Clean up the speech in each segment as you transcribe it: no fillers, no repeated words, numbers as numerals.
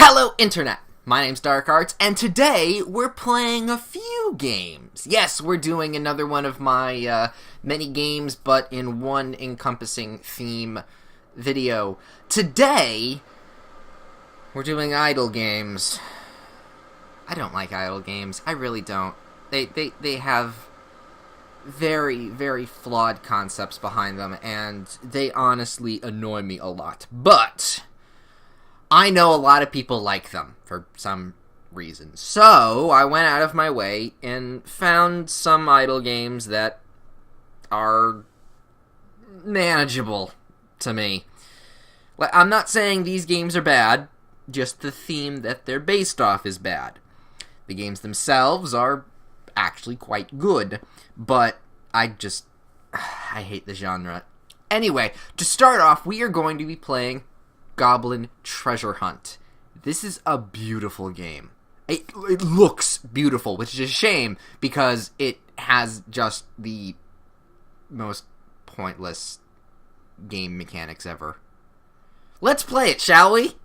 Hello, Internet! My name's Dark Arts, and today we're playing a few games. Yes, we're doing another one of my many games, but in one encompassing theme video. Today, we're doing idle games. I don't like idle games. I really don't. They have very, very flawed concepts behind them, and they honestly annoy me a lot. But I know a lot of people like them for some reason. So I went out of my way and found some idle games that are manageable to me. I'm not saying these games are bad, just the theme that they're based off is bad. The games themselves are actually quite good, but I hate the genre. Anyway, to start off, we are going to be playing Goblin Treasure Hunt. This is a beautiful game. It looks beautiful, which is a shame because it has just the most pointless game mechanics ever. Let's play it, shall we?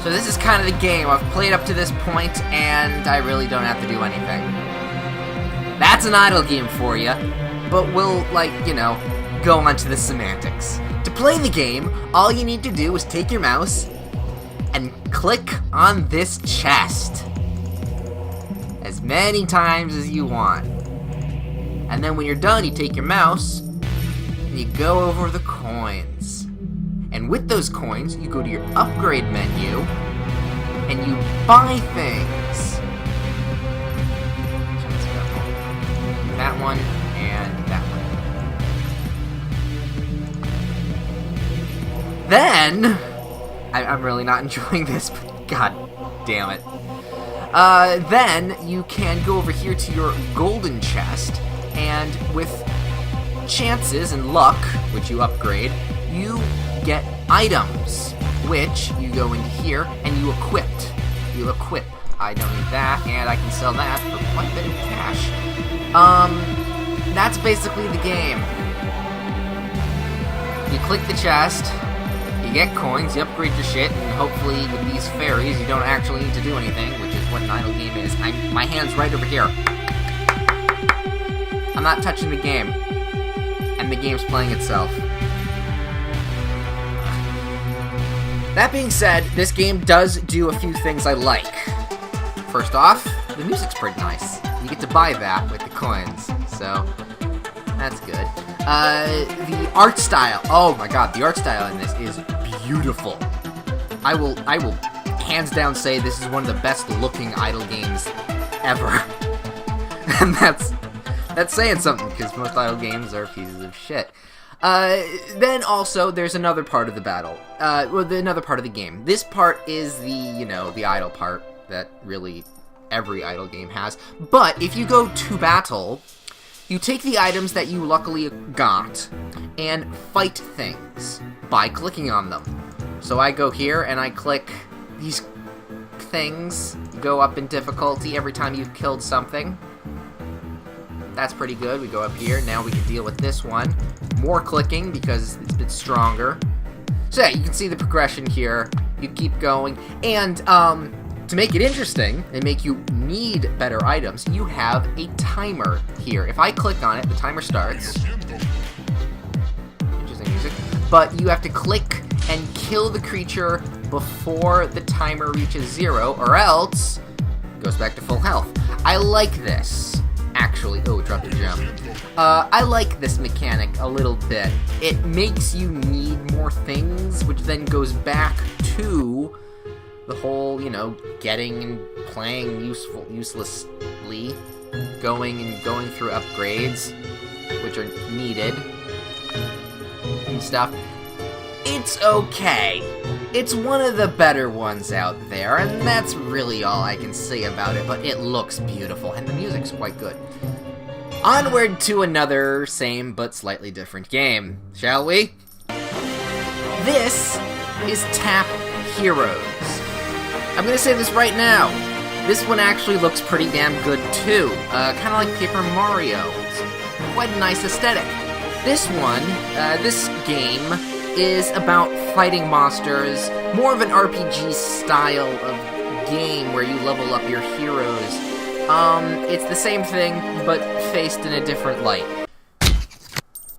So this is kind of the game. I've played up to this point, and I really don't have to do anything. That's an idle game for you, but we'll, go on to the semantics. To play the game, all you need to do is take your mouse and click on this chest as many times as you want. And then when you're done, you take your mouse and you go over the coins. And with those coins, you go to your upgrade menu and you buy things. That one and that one. Then, I'm really not enjoying this, but god damn it. Then you can go over here to your golden chest, and with chances and luck, which you upgrade, you get items, which you go into here and you equip. I don't need that, and I can sell that for quite a bit of cash. That's basically the game. You click the chest, you get coins, you upgrade your shit, and hopefully with these fairies you don't actually need to do anything, which is what an idle game is. My hand's right over here. I'm not touching the game. And the game's playing itself. That being said, this game does do a few things I like. First off, the music's pretty nice. You get to buy that with the coins, so that's good. The art style, oh my god, the art style in this is beautiful. I will hands down say this is one of the best looking idle games ever. And that's saying something, because most idle games are pieces of shit. Then also, there's another part of the battle. Another part of the game. This part is the idle part that really every idle game has. But if you go to battle, you take the items that you luckily got and fight things by clicking on them. So I go here and I click these things, go up in difficulty every time you've killed something. That's pretty good. We go up here. Now we can deal with this one. More clicking because it's a bit stronger. So yeah, you can see the progression here. You keep going. And to make it interesting and make you need better items, you have a timer here. If I click on it, the timer starts. Interesting music. But you have to click and kill the creature before the timer reaches 0, or else it goes back to full health. I like this. Actually, oh, it dropped a gem. I like this mechanic a little bit. It makes you need more things, which then goes back to the whole, getting and playing uselessly, going through upgrades, which are needed, and stuff. It's okay. It's one of the better ones out there, and that's really all I can say about it, but it looks beautiful, and the music's quite good. Onward to another same but slightly different game, shall we? This is Tap Heroes. I'm gonna say this right now. This one actually looks pretty damn good too. Kind of like Paper Mario. It's quite a nice aesthetic. This game is about fighting monsters more of an RPG style of game where you level up your heroes. It's the same thing, but faced in a different light.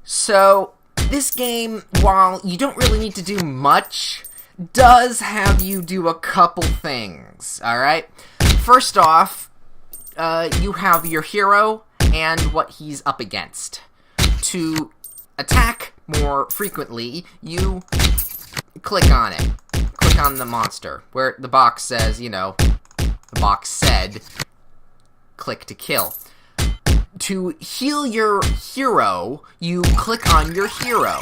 So, this game, while you don't really need to do much, does have you do a couple things, alright? First off, you have your hero and what he's up against. To attack more frequently, you click on it. Click on the monster, where the box says, the box said, click to kill. To heal your hero, you click on your hero.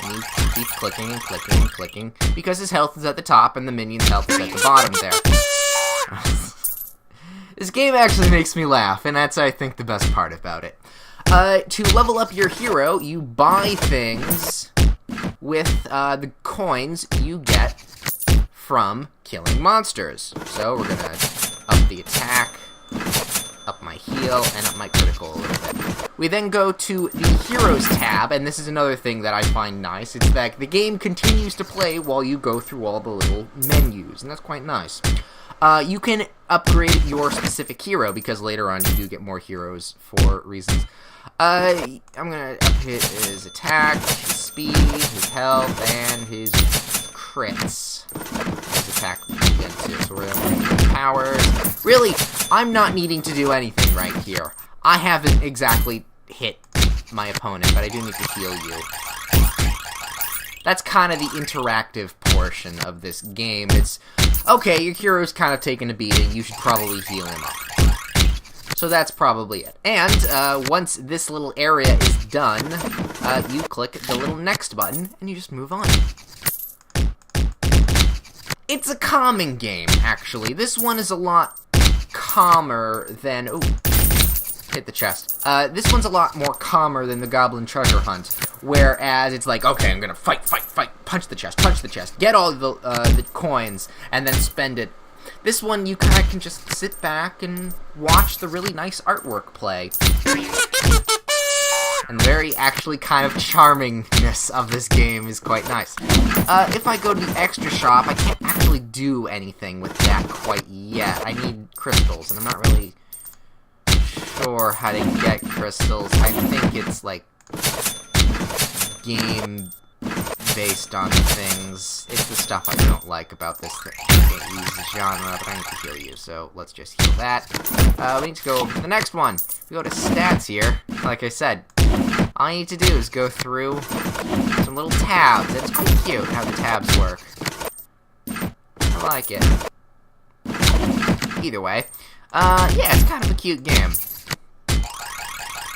And you keep clicking and clicking and clicking, because his health is at the top and the minion's health is at the bottom there. This game actually makes me laugh, and that's, I think, the best part about it. To level up your hero, you buy things with the coins you get from killing monsters. So we're gonna up the attack, up my heal, and up my critical a little bit. We then go to the Heroes tab, and this is another thing that I find nice. It's that the game continues to play while you go through all the little menus, and that's quite nice. You can upgrade your specific hero, because later on you do get more heroes for reasons. I'm gonna up his attack, his speed, his health, and his crits. His attack again too, so we're gonna get powers. Really, I'm not needing to do anything right here. I haven't exactly hit my opponent, but I do need to heal you. That's kind of the interactive portion of this game. It's, okay, your hero's kind of taking a beating, you should probably heal him up. So that's probably it. And once this little area is done, you click the little next button, and you just move on. It's a calming game, actually. This one is a lot calmer than... Ooh, hit the chest. This one's a lot more calmer than the Goblin Treasure Hunt, whereas it's like, okay, I'm gonna fight, punch the chest, get all the coins, and then spend it. This one, you kind of can just sit back and watch the really nice artwork play. And the very, actually, kind of charmingness of this game is quite nice. If I go to the extra shop, I can't actually do anything with that quite yet. I need crystals, and I'm not really sure how to get crystals. I think it's, like, game based on things. It's the stuff I don't like about this thing. I can't use the genre, but I need to heal you, so let's just heal that. We need to go to the next one. We go to stats here. Like I said, all I need to do is go through some little tabs. It's quite cute how the tabs work. I like it. Either way, yeah, it's kind of a cute game.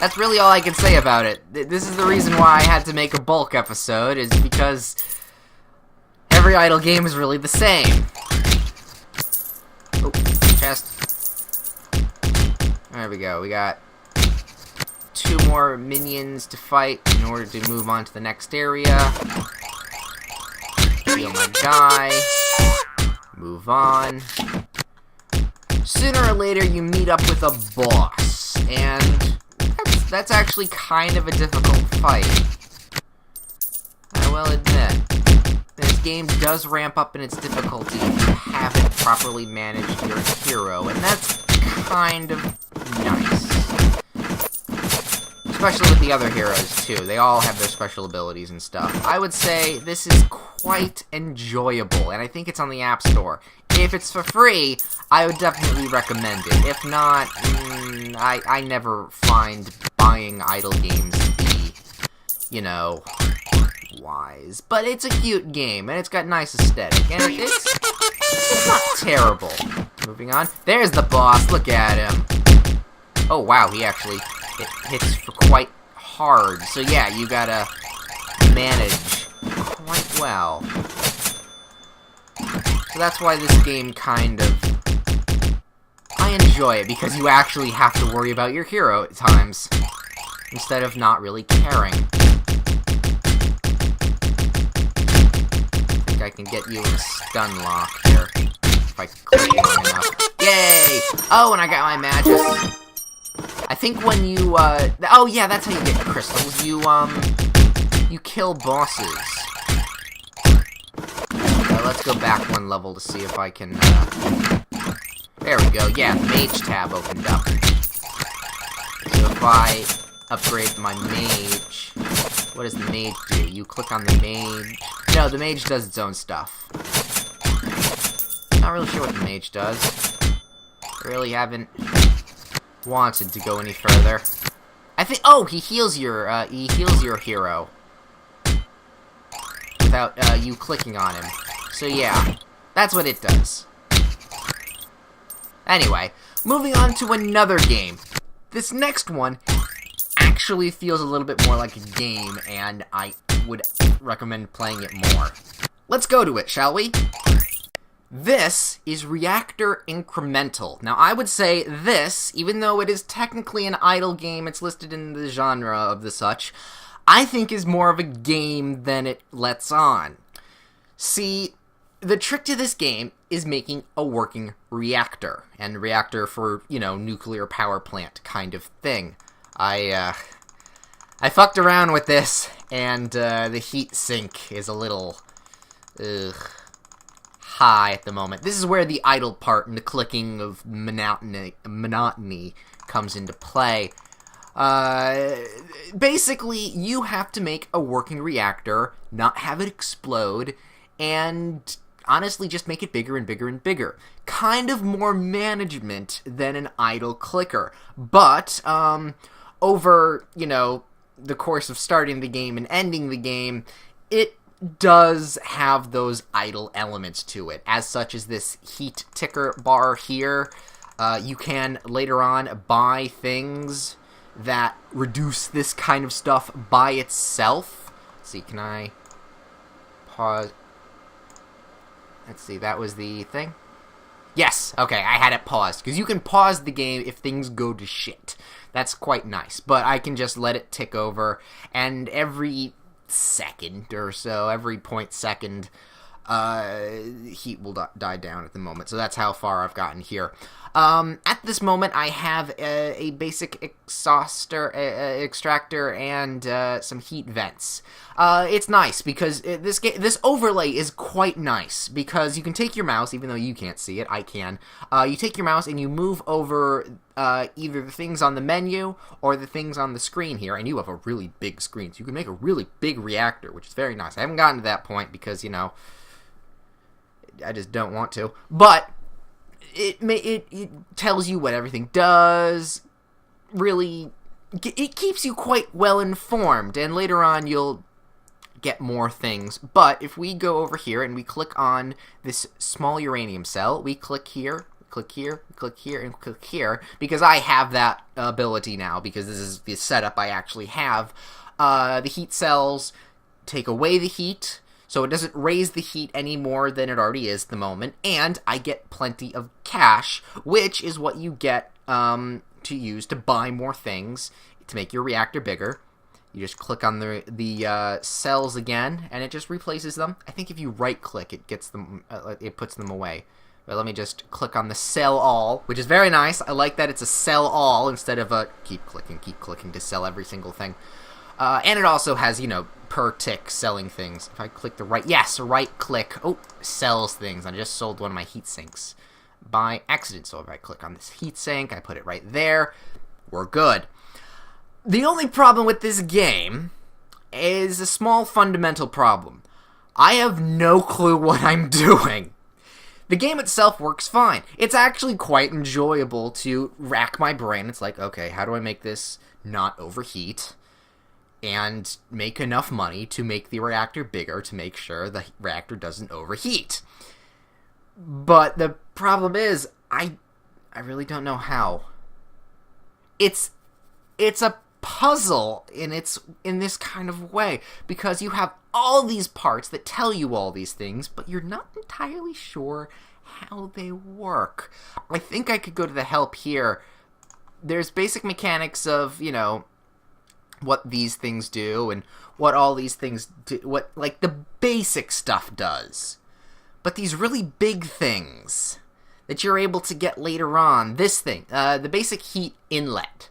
That's really all I can say about it. This is the reason why I had to make a bulk episode, is because every idle game is really the same. Oh, chest. There we go. We got 2 more minions to fight in order to move on to the next area. Heal my guy. Move on. Sooner or later, you meet up with a boss, and that's actually kind of a difficult fight. I will admit. This game does ramp up in its difficulty if you haven't properly managed your hero, and that's kind of nice. Especially with the other heroes, too. They all have their special abilities and stuff. I would say this is quite enjoyable, and I think it's on the App Store. If it's for free, I would definitely recommend it. If not, I never find buying idle games to be, you know, wise. But it's a cute game, and it's got nice aesthetic, and it's not terrible. Moving on. There's the boss. Look at him. Oh, wow, he actually hits for quite hard. So, yeah, you gotta manage quite well. So that's why this game kind of... I enjoy it, because you actually have to worry about your hero at times, instead of not really caring. I think I can get you in a stun lock here, if I click long enough. Yay! Oh, and I got my Magus. I think when you, oh yeah, that's how you get crystals. You kill bosses. let's go back one level to see if I can, there we go. Yeah, the mage tab opened up. So if I upgrade my mage, what does the mage do? You click on the mage. No, the mage does its own stuff. Not really sure what the mage does. Really haven't wanted to go any further. I think, oh, he heals your hero without you clicking on him. So yeah, that's what it does. Anyway, moving on to another game. This next one actually feels a little bit more like a game, and I would recommend playing it more. Let's go to it, shall we? This is Reactor Incremental. Now, I would say this, even though it is technically an idle game, it's listed in the genre of the such, I think is more of a game than it lets on. See, the trick to this game is making a working reactor, and reactor for, you know, nuclear power plant kind of thing. I fucked around with this, and the heat sink is a little, high at the moment. This is where the idle part and the clicking of monotony comes into play. Basically, you have to make a working reactor, not have it explode, and honestly just make it bigger and bigger and bigger. Kind of more management than an idle clicker. But, over, you know, the course of starting the game and ending the game, it does have those idle elements to it. As such as this heat ticker bar here, you can later on buy things that reduce this kind of stuff by itself. Let's see, can I pause? Let's see, that was the thing. Yes, okay, I had it paused, because you can pause the game if things go to shit. That's quite nice, but I can just let it tick over, and every second or so, every 0.2 heat will die down at the moment. So that's how far I've gotten here. At this moment, I have a basic extractor and some heat vents. It's nice because this overlay is quite nice because you can take your mouse, even though you can't see it, I can. You take your mouse and you move over either the things on the menu or the things on the screen here, and you have a really big screen, so you can make a really big reactor, which is very nice. I haven't gotten to that point because, you know, I just don't want to, but it tells you what everything does. Really, it keeps you quite well informed, and later on you'll get more things. But if we go over here and we click on this small uranium cell, we click here, click here, click here, and click here, because I have that ability now, because this is the setup I actually have. The heat cells take away the heat, so it doesn't raise the heat any more than it already is at the moment, and I get plenty of cash, which is what you get to use to buy more things to make your reactor bigger. You just click on the cells again, and it just replaces them. I think if you right-click, it gets them, it puts them away. But let me just click on the sell all, which is very nice. I like that it's a sell all instead of a keep clicking to sell every single thing. And it also has, you know, per tick selling things. If I click the right click, oh, sells things. I just sold one of my heat sinks by accident. So if I click on this heat sink, I put it right there, we're good. The only problem with this game is a small fundamental problem. I have no clue what I'm doing. The game itself works fine. It's actually quite enjoyable to rack my brain. It's like, okay, how do I make this not overheat and make enough money to make the reactor bigger to make sure the reactor doesn't overheat? But the problem is, I really don't know how. It's a puzzle in this kind of way, because you have all these parts that tell you all these things, but you're not entirely sure how they work. I think I could go to the help here. There's basic mechanics of, you know, what these things do and what all these things do, what, like, the basic stuff does. But these really big things that you're able to get later on, this thing, the basic heat inlet,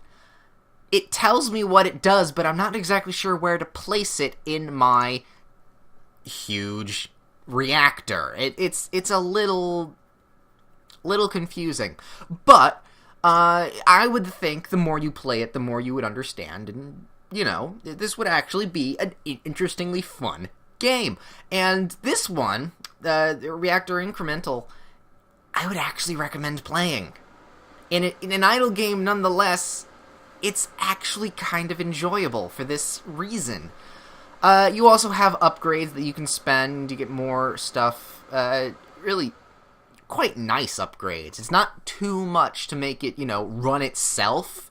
it tells me what it does, but I'm not exactly sure where to place it in my huge Reactor. It's a little confusing, but I would think the more you play it, the more you would understand, and this would actually be an interestingly fun game. And this one, the Reactor Incremental, I would actually recommend playing. In an idle game, nonetheless, it's actually kind of enjoyable for this reason. You also have upgrades that you can spend to get more stuff. Really quite nice upgrades. It's not too much to make it, run itself,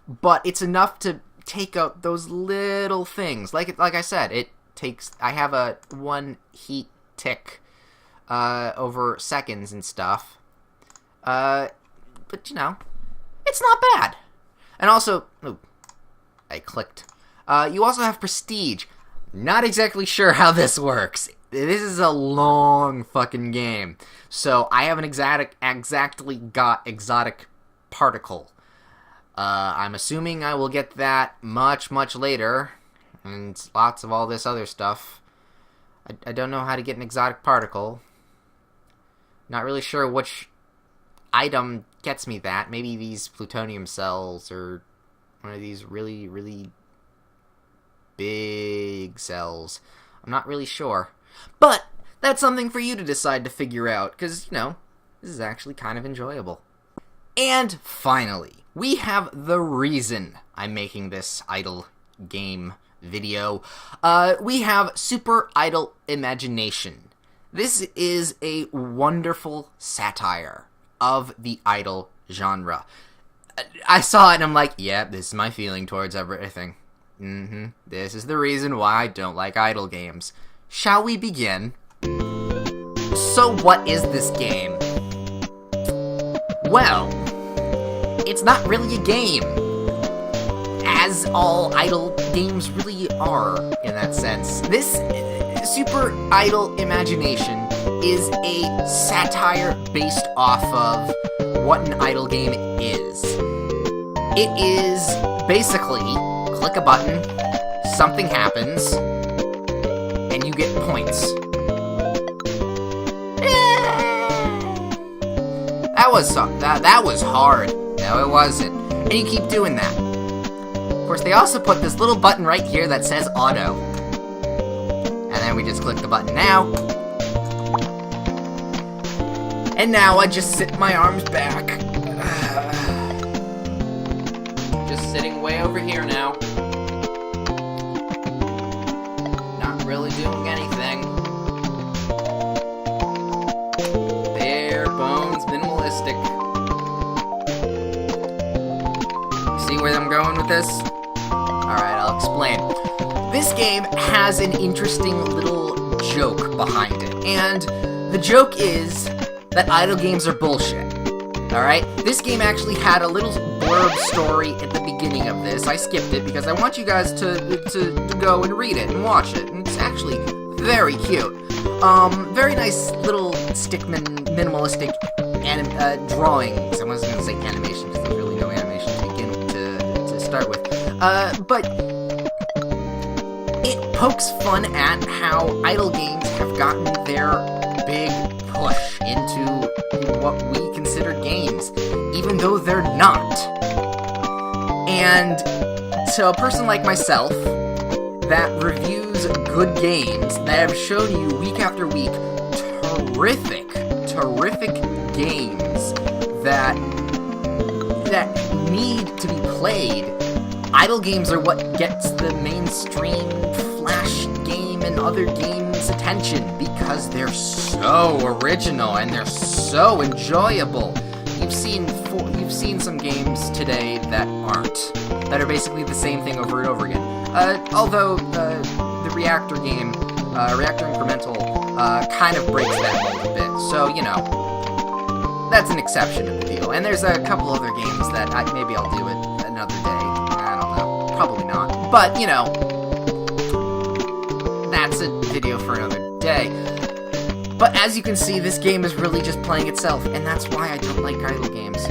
but it's enough to take out those little things. Like I said, I have a 1 heat tick over seconds and stuff. But it's not bad. And also, I clicked. You also have prestige. Not exactly sure how this works. This is a long fucking game. So I haven't exactly got exotic particle. I'm assuming I will get that much, much later. And lots of all this other stuff. I don't know how to get an exotic particle. Not really sure which item gets me that. Maybe these plutonium cells or one of these really, really big cells. I'm not really sure. But that's something for you to decide to figure out, because, this is actually kind of enjoyable. And finally, we have the reason I'm making this idle game video. We have Super Idle Imagination. This is a wonderful satire of the idle genre. I saw it and I'm like, yeah, this is my feeling towards everything. This is the reason why I don't like idle games. Shall we begin? So what is this game? Well, it's not really a game, as all idle games really are, in that sense. This Super Idle Imagination is a satire based off of what an idle game is. It is basically click a button, something happens, and you get points. That was hard. No, it wasn't. And you keep doing that. Of course, they also put this little button right here that says auto. And then we just click the button now. And now I just sit my arms back. Just sitting way over here now. Not really doing anything. Bare bones, minimalistic. See where I'm going with this? Alright, I'll explain. This game has an interesting little joke behind it. And the joke is that idle games are bullshit. Alright? This game actually had a little blurb story at the beginning of this. I skipped it because I want you guys to go and read it and watch it. And it's actually very cute. Very nice little stickman minimalistic drawings. I wasn't going to say animation because there's really no animation to start with. But it pokes fun at how idle games have gotten their big push into what we consider games, even though they're not. And to a person like myself that reviews good games that have shown you week after week terrific games that need to be played, idle games are what gets the mainstream Flash game and other games' attention because they're so original and they're so enjoyable. You've seen some games today that aren't, that are basically the same thing over and over again. Although the Reactor game, Reactor Incremental, kind of breaks that mold a bit. So, that's an exception to the deal. And there's a couple other games that maybe I'll do it another day. I don't know. Probably not. But, that's a video for another day. But as you can see, this game is really just playing itself, and that's why I don't like idle games.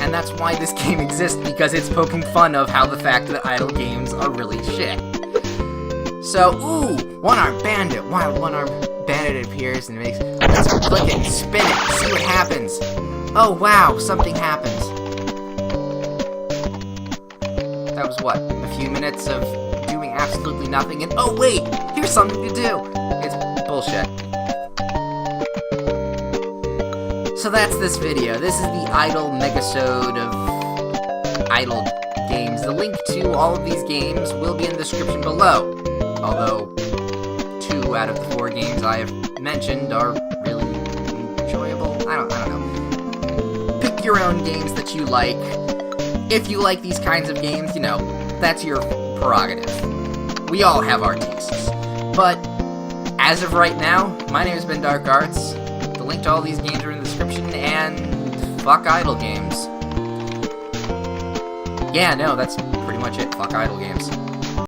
And that's why this game exists, because it's poking fun of how the fact that idle games are really shit. So, ooh, one-armed bandit, wild one-armed fan, it appears and it makes... Let's click it and spin it and see what happens. Oh, wow, something happens. That was what? A few minutes of doing absolutely nothing and... Oh, wait! Here's something to do! It's bullshit. So that's this video. This is the Idle Megasode of Idle games. The link to all of these games will be in the description below. Although, 2 out of the 4 games I have mentioned are really enjoyable. I don't know. Pick your own games that you like. If you like these kinds of games, you know, that's your prerogative. We all have our tastes. But, as of right now, my name has been Dark Arts. The link to all these games are in the description, and fuck idle games. Yeah, no, that's pretty much it. Fuck idle games.